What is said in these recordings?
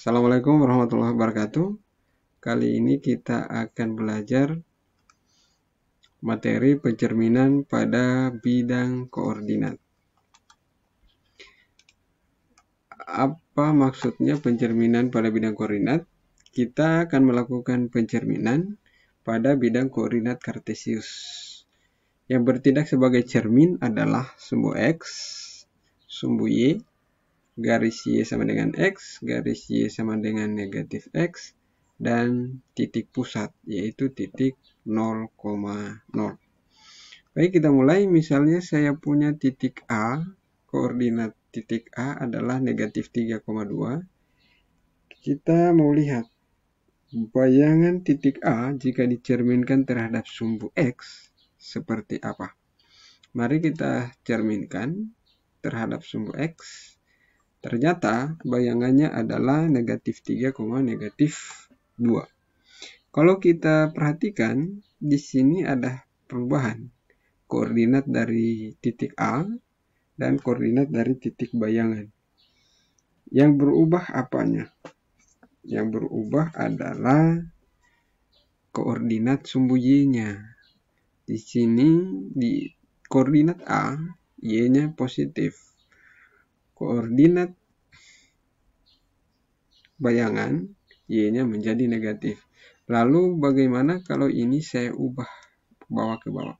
Assalamualaikum warahmatullahi wabarakatuh. Kali ini kita akan belajar materi pencerminan pada bidang koordinat. Apa maksudnya pencerminan pada bidang koordinat? Kita akan melakukan pencerminan pada bidang koordinat kartesius. Yang bertindak sebagai cermin adalah sumbu X, sumbu Y, garis Y sama dengan X, garis Y sama dengan negatif X, dan titik pusat, yaitu titik 0,0. Baik, kita mulai. Misalnya saya punya titik A, koordinat titik A adalah negatif 3,2. Kita mau lihat bayangan titik A jika dicerminkan terhadap sumbu X seperti apa. Mari kita cerminkan terhadap sumbu X. Ternyata bayangannya adalah negatif 3, negatif 2. Kalau kita perhatikan, di sini ada perubahan koordinat dari titik A dan koordinat dari titik bayangan. Yang berubah apanya? Yang berubah adalah koordinat sumbu Y-nya. Di sini di koordinat A, Y-nya positif. Koordinat bayangan, Y-nya menjadi negatif. Lalu bagaimana kalau ini saya ubah bawa ke bawah?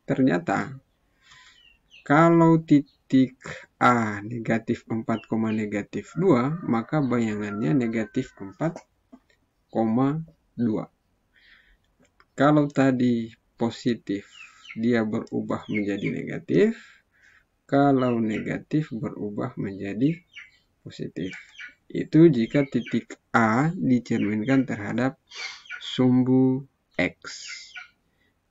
Ternyata kalau titik A negatif 4, negatif 2, maka bayangannya negatif 4,2. Kalau tadi positif, dia berubah menjadi negatif. Kalau negatif berubah menjadi positif. Itu jika titik A dicerminkan terhadap sumbu X.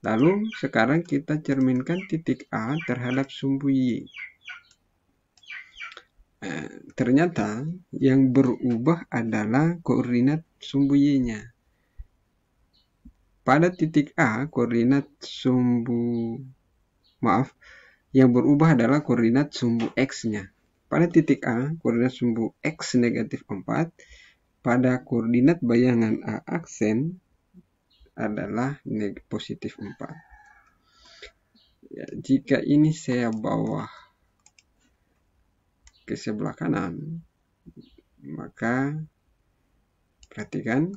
Lalu sekarang kita cerminkan titik A terhadap sumbu Y. Ternyata yang berubah adalah koordinat sumbu Y-nya. Pada titik A, yang berubah adalah koordinat sumbu X-nya. Pada titik A, koordinat sumbu X negatif 4. Pada koordinat bayangan A aksen adalah positif 4. Ya, jika ini saya bawa ke sebelah kanan, maka perhatikan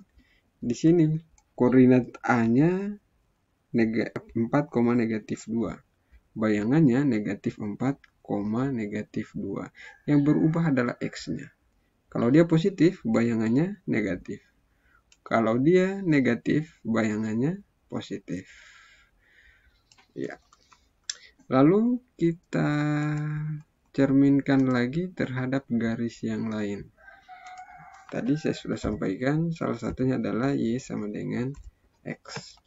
di sini koordinat A-nya 4, negatif 2. Bayangannya negatif 4, negatif 2. Yang berubah adalah X-nya. Kalau dia positif, bayangannya negatif. Kalau dia negatif, bayangannya positif. Ya. Lalu kita cerminkan lagi terhadap garis yang lain. Tadi saya sudah sampaikan, salah satunya adalah Y sama dengan X.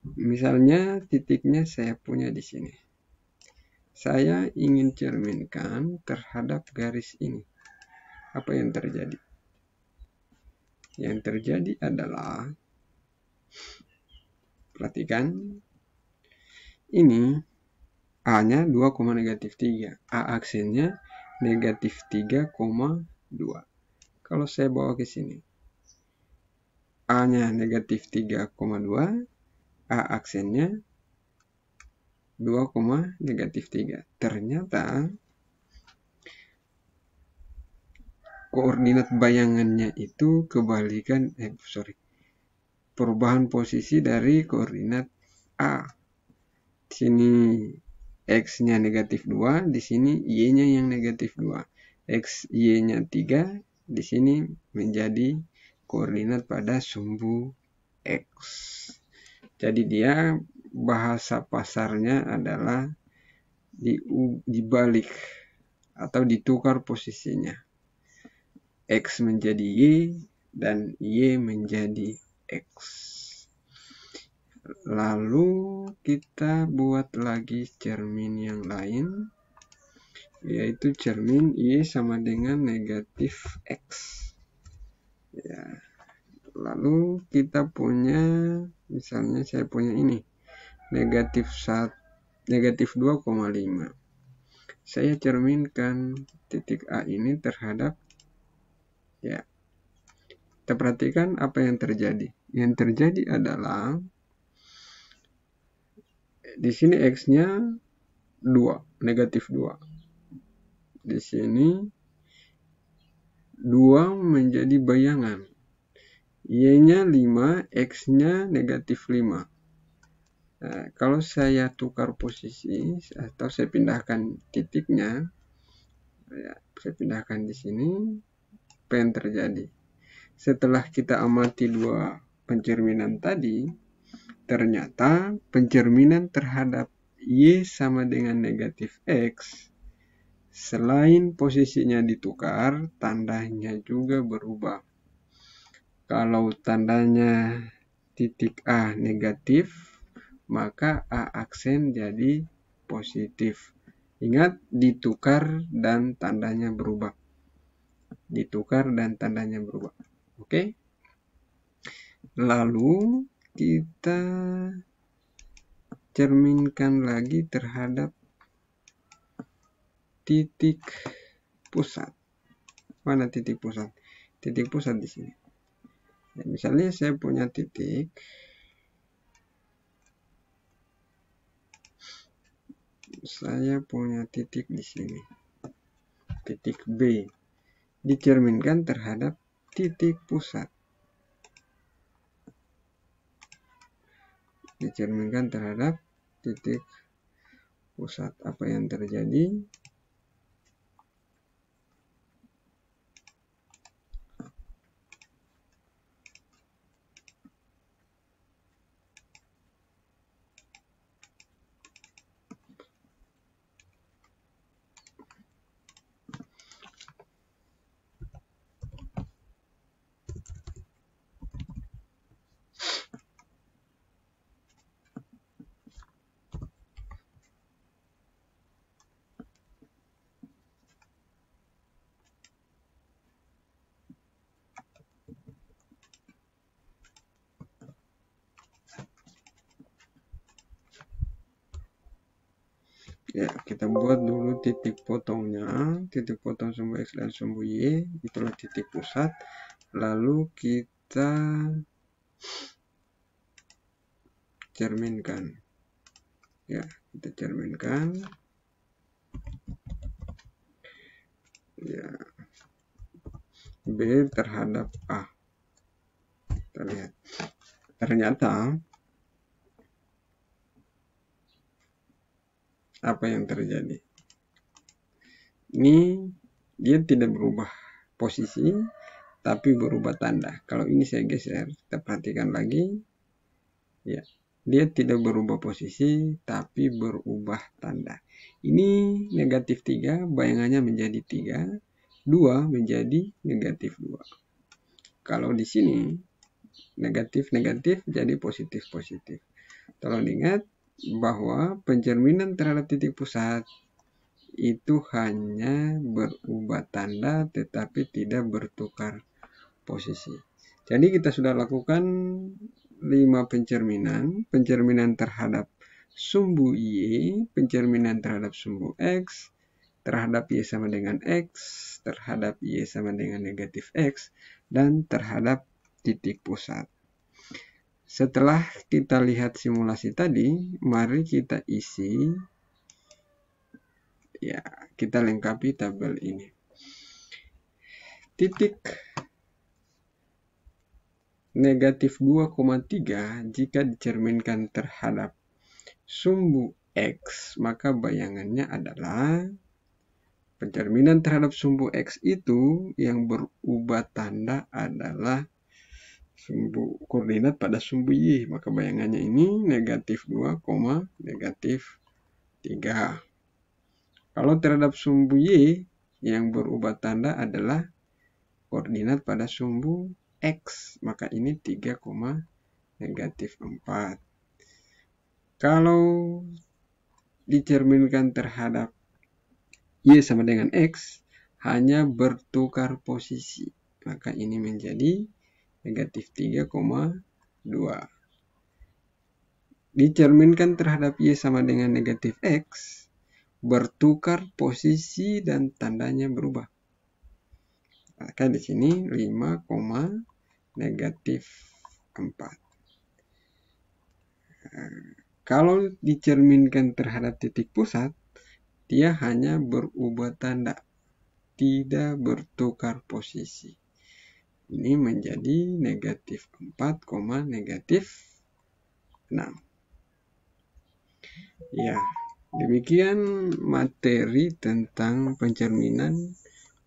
Misalnya titiknya saya punya di sini. Saya ingin cerminkan terhadap garis ini. Apa yang terjadi? Yang terjadi adalah, perhatikan, ini A-nya 2, negatif 3. A aksennya negatif 3,2. Kalau saya bawa ke sini, A-nya negatif 3,2, A aksennya 2, negatif 3. Ternyata koordinat bayangannya itu kebalikan, perubahan posisi dari koordinat A. Di sini X-nya negatif 2, di sini Y-nya yang negatif 2. X, Y-nya 3, di sini menjadi koordinat pada sumbu X. Jadi dia bahasa pasarnya adalah dibalik atau ditukar posisinya. X menjadi Y dan Y menjadi X. Lalu kita buat lagi cermin yang lain, yaitu cermin Y sama dengan negatif X. Ya. Lalu kita punya, misalnya saya punya ini, negatif 2,5. saya cerminkan titik A ini terhadap, ya, kita perhatikan apa yang terjadi. Yang terjadi adalah di sini X-nya 2, negatif 2. Di sini 2 menjadi bayangan. Y-nya 5, X-nya negatif 5. Nah, kalau saya tukar posisi atau saya pindahkan titiknya, ya, saya pindahkan di sini, apa yang terjadi? Setelah kita amati dua pencerminan tadi, ternyata pencerminan terhadap Y sama dengan negatif X, selain posisinya ditukar, tandanya juga berubah. Kalau tandanya titik A negatif, maka A aksen jadi positif. Ingat, ditukar dan tandanya berubah. Ditukar dan tandanya berubah. Oke? Lalu kita cerminkan lagi terhadap titik pusat. Mana titik pusat? Titik pusat di sini. Ya, misalnya saya punya titik. Saya punya titik di sini. Titik B. Dicerminkan terhadap titik pusat. Dicerminkan terhadap titik pusat. Apa yang terjadi? Ya, kita buat dulu titik potongnya. Titik potong sumbu X dan sumbu Y, itulah titik pusat. Lalu kita cerminkan. Ya, kita cerminkan. Ya, B terhadap A. Kita lihat. Ternyata apa yang terjadi? Ini dia tidak berubah posisi, tapi berubah tanda. Kalau ini saya geser, kita perhatikan lagi. Ya, dia tidak berubah posisi, tapi berubah tanda. Ini negatif 3, bayangannya menjadi 3. 2 menjadi negatif 2. Kalau di sini negatif-negatif jadi positif-positif. Tolong ingat bahwa pencerminan terhadap titik pusat itu hanya berubah tanda tetapi tidak bertukar posisi. Jadi kita sudah lakukan 5 pencerminan. Pencerminan terhadap sumbu Y, pencerminan terhadap sumbu X, terhadap Y sama dengan X, terhadap Y sama dengan negatif X, dan terhadap titik pusat. Setelah kita lihat simulasi tadi, mari kita isi, ya, kita lengkapi tabel ini. Titik negatif 2,3 jika dicerminkan terhadap sumbu X, maka bayangannya adalah pencerminan terhadap sumbu X itu yang berubah tanda adalah sumbu koordinat pada sumbu Y, maka bayangannya ini negatif 2, negatif 3. Kalau terhadap sumbu Y yang berubah tanda adalah koordinat pada sumbu X, maka ini 3, negatif 4. Kalau dicerminkan terhadap Y sama dengan X, hanya bertukar posisi, maka ini menjadi negatif 3,2. Dicerminkan terhadap Y sama dengan negatif X, bertukar posisi dan tandanya berubah. Maka di sini 5, negatif 4. Kalau dicerminkan terhadap titik pusat, dia hanya berubah tanda, tidak bertukar posisi. Ini menjadi negatif 4, negatif 6. Ya, demikian materi tentang pencerminan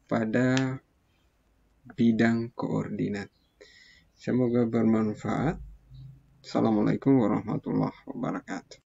pada bidang koordinat. Semoga bermanfaat. Assalamualaikum warahmatullahi wabarakatuh.